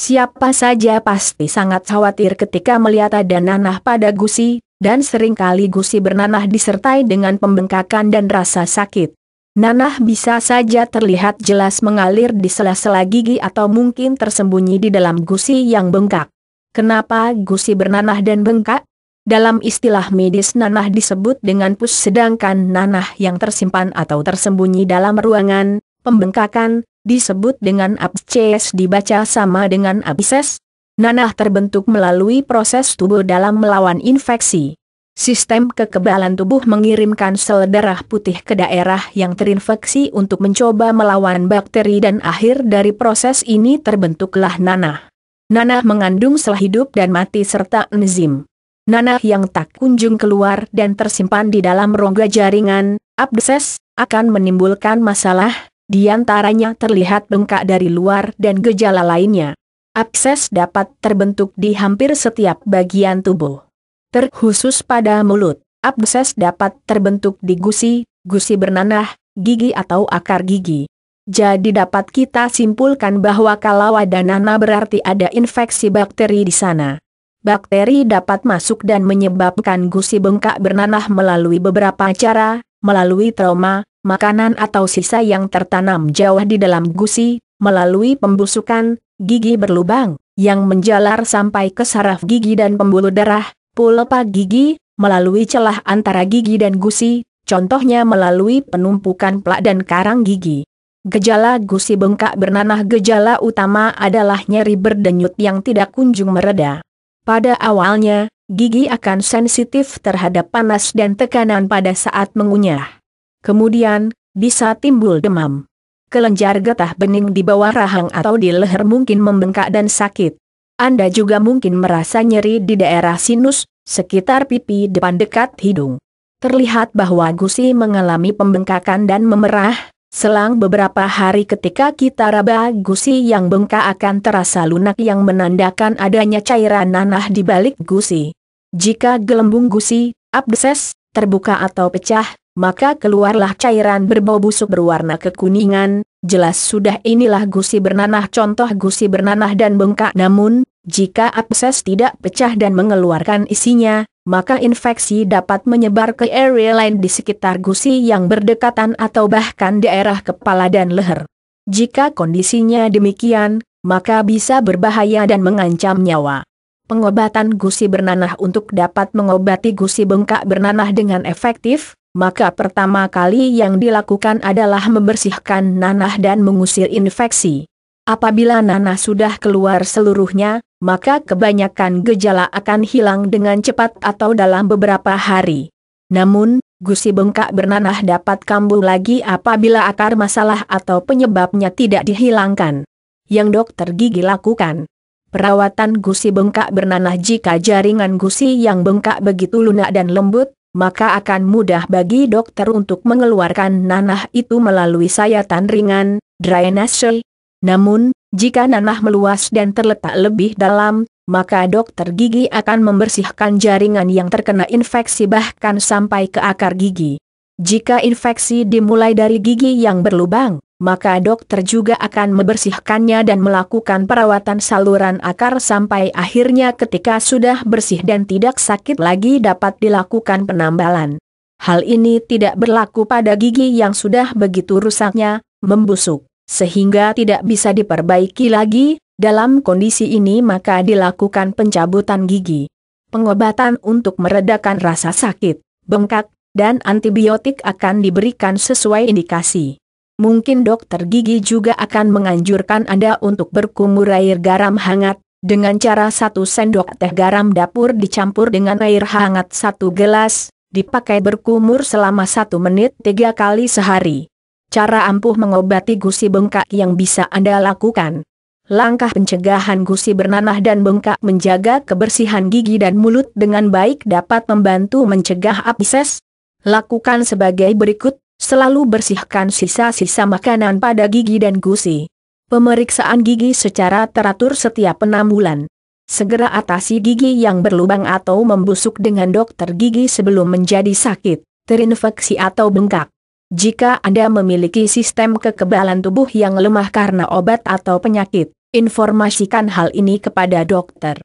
Siapa saja pasti sangat khawatir ketika melihat ada nanah pada gusi, dan seringkali gusi bernanah disertai dengan pembengkakan dan rasa sakit. Nanah bisa saja terlihat jelas mengalir di sela-sela gigi atau mungkin tersembunyi di dalam gusi yang bengkak. Kenapa gusi bernanah dan bengkak? Dalam istilah medis nanah disebut dengan pus, sedangkan nanah yang tersimpan atau tersembunyi dalam ruangan pembengkakan disebut dengan absces, dibaca sama dengan abses. Nanah terbentuk melalui proses tubuh dalam melawan infeksi. Sistem kekebalan tubuh mengirimkan sel darah putih ke daerah yang terinfeksi untuk mencoba melawan bakteri dan akhir dari proses ini terbentuklah nanah. Nanah mengandung sel hidup dan mati serta enzim. Nanah yang tak kunjung keluar dan tersimpan di dalam rongga jaringan, abses, akan menimbulkan masalah, di antaranya terlihat bengkak dari luar dan gejala lainnya. Abses dapat terbentuk di hampir setiap bagian tubuh. Terkhusus pada mulut, abses dapat terbentuk di gusi, gusi bernanah, gigi atau akar gigi. Jadi dapat kita simpulkan bahwa kalau ada nanah berarti ada infeksi bakteri di sana. Bakteri dapat masuk dan menyebabkan gusi bengkak bernanah melalui beberapa cara, melalui trauma, makanan atau sisa yang tertanam jauh di dalam gusi, melalui pembusukan, gigi berlubang, yang menjalar sampai ke saraf gigi dan pembuluh darah, pulpa gigi, melalui celah antara gigi dan gusi, contohnya melalui penumpukan plak dan karang gigi. Gejala gusi bengkak bernanah, gejala utama adalah nyeri berdenyut yang tidak kunjung mereda. Pada awalnya, gigi akan sensitif terhadap panas dan tekanan pada saat mengunyah. Kemudian, bisa timbul demam. Kelenjar getah bening di bawah rahang atau di leher mungkin membengkak dan sakit. Anda juga mungkin merasa nyeri di daerah sinus, sekitar pipi depan dekat hidung. Terlihat bahwa gusi mengalami pembengkakan dan memerah. Selang beberapa hari ketika kita raba, gusi yang bengkak akan terasa lunak yang menandakan adanya cairan nanah di balik gusi. Jika gelembung gusi, abses, terbuka atau pecah, maka keluarlah cairan berbau busuk berwarna kekuningan. Jelas sudah inilah gusi bernanah, contoh gusi bernanah dan bengkak. Namun, jika abses tidak pecah dan mengeluarkan isinya, maka infeksi dapat menyebar ke area lain di sekitar gusi yang berdekatan atau bahkan daerah kepala dan leher. Jika kondisinya demikian, maka bisa berbahaya dan mengancam nyawa. Pengobatan gusi bernanah. Untuk dapat mengobati gusi bengkak bernanah dengan efektif, maka pertama kali yang dilakukan adalah membersihkan nanah dan mengusir infeksi. Apabila nanah sudah keluar seluruhnya, maka kebanyakan gejala akan hilang dengan cepat atau dalam beberapa hari. Namun, gusi bengkak bernanah dapat kambuh lagi apabila akar masalah atau penyebabnya tidak dihilangkan. Yang dokter gigi lakukan: perawatan gusi bengkak bernanah. Jika jaringan gusi yang bengkak begitu lunak dan lembut, maka akan mudah bagi dokter untuk mengeluarkan nanah itu melalui sayatan ringan, drainase. Namun, jika nanah meluas dan terletak lebih dalam, maka dokter gigi akan membersihkan jaringan yang terkena infeksi bahkan sampai ke akar gigi. Jika infeksi dimulai dari gigi yang berlubang, maka dokter juga akan membersihkannya dan melakukan perawatan saluran akar sampai akhirnya ketika sudah bersih dan tidak sakit lagi dapat dilakukan penambalan. Hal ini tidak berlaku pada gigi yang sudah begitu rusaknya, membusuk, sehingga tidak bisa diperbaiki lagi. Dalam kondisi ini maka dilakukan pencabutan gigi. Pengobatan untuk meredakan rasa sakit, bengkak, dan antibiotik akan diberikan sesuai indikasi. Mungkin dokter gigi juga akan menganjurkan Anda untuk berkumur air garam hangat, dengan cara 1 sendok teh garam dapur dicampur dengan air hangat 1 gelas, dipakai berkumur selama 1 menit 3 kali sehari. Cara ampuh mengobati gusi bengkak yang bisa Anda lakukan. Langkah pencegahan gusi bernanah dan bengkak. Menjaga kebersihan gigi dan mulut dengan baik dapat membantu mencegah abses. Lakukan sebagai berikut: selalu bersihkan sisa-sisa makanan pada gigi dan gusi. Pemeriksaan gigi secara teratur setiap 6 bulan. Segera atasi gigi yang berlubang atau membusuk dengan dokter gigi sebelum menjadi sakit, terinfeksi atau bengkak. Jika Anda memiliki sistem kekebalan tubuh yang lemah karena obat atau penyakit, Informasikan hal ini kepada dokter.